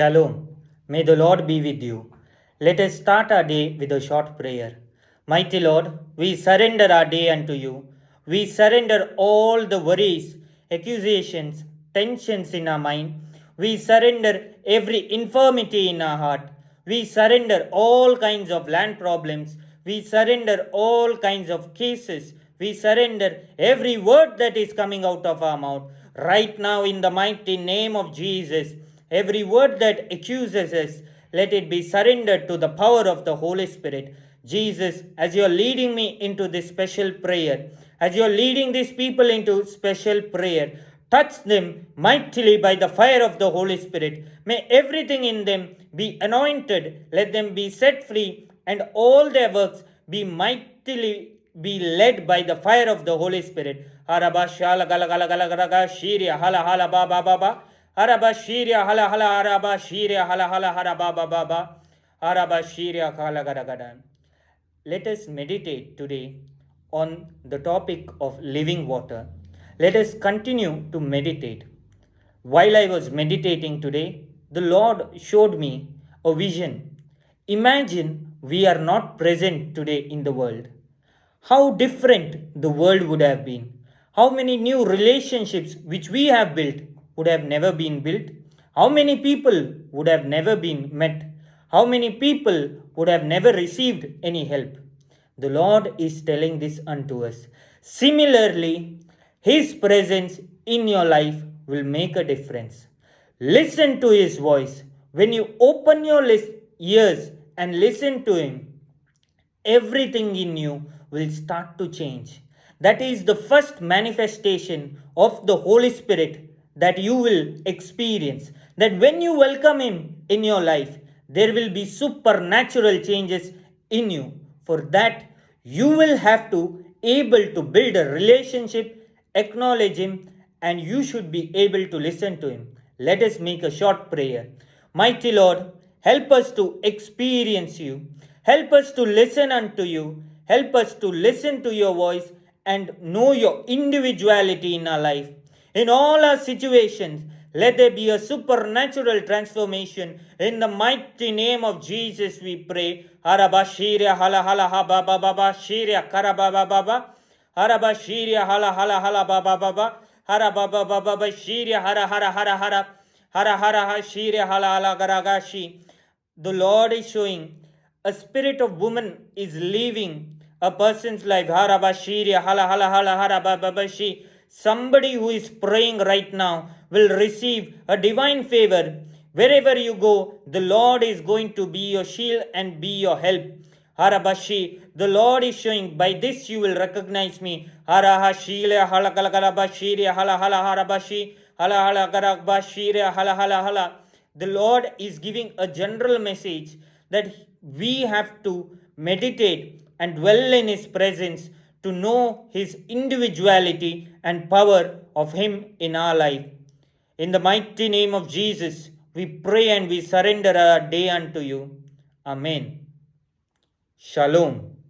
Shalom. May the Lord be with you. Let us start our day with a short prayer. Mighty Lord, we surrender our day unto you. We surrender all the worries, accusations, tensions in our mind. We surrender every infirmity in our heart. We surrender all kinds of land problems. We surrender all kinds of cases. We surrender every word that is coming out of our mouth. Right now, in the mighty name of Jesus, every word that accuses us, let it be surrendered to the power of the Holy Spirit. Jesus, as you are leading me into this special prayer, as you are leading these people into special prayer, touch them mightily by the fire of the Holy Spirit. May everything in them be anointed. Let them be set free, and all their works be mightily be led by the fire of the Holy Spirit. Araba shala gala gala gala gala gala shiria hala hala ba ba ba ba. Araba shiria hala hala araba shiria hala hala hara ba ba ba ba. Araba shiria hala gada gada. Let us meditate today on the topic of living water. Let us continue to meditate. While I was meditating today, the Lord showed me a vision. Imagine we are not present today in the world. How different the world would have been. How many new relationships which we have built would have never been built. How many people would have never been met. How many people would have never received any help. The Lord is telling this unto us. Similarly, His presence in your life will make a difference. Listen to His voice. When you open your ears and listen to Him, everything in you will start to change. That is the first manifestation of the Holy Spirit that you will experience. That when you welcome Him in your life, there will be supernatural changes in you. For that, you will have to able to build a relationship, acknowledge Him, and you should be able to listen to Him. Let us make a short prayer. Mighty Lord, help us to experience you. Help us to listen unto you. Help us to listen to your voice and know your individuality in our life. In all our situations, let there be a supernatural transformation. In the mighty name of Jesus, we pray. Arabashiria hala hala ha ba ba ba ba shiria karaba ba ba ba. Arabashiria hala hala hala ba ba ba ba. Haraba ba ba ba ba shiria hara hara hara hara. Hara hara ha shiria hala hala garagashi. The Lord is showing a spirit of woman is leaving a person's life. Harabashiria hala hala hala harababashi. Somebody who is praying right now will receive a divine favor. Wherever you go, the Lord is going to be your shield and be your help. Harabashi, the Lord is showing, by this you will recognize me. Harahashila halakalakalabashi hala hala harabashi hala hala garabashi hala hala hala. The Lord is giving a general message that we have to meditate and dwell in His presence to know His individuality and power of Him in our life. In the mighty name of Jesus, we pray and we surrender our day unto you. Amen. Shalom.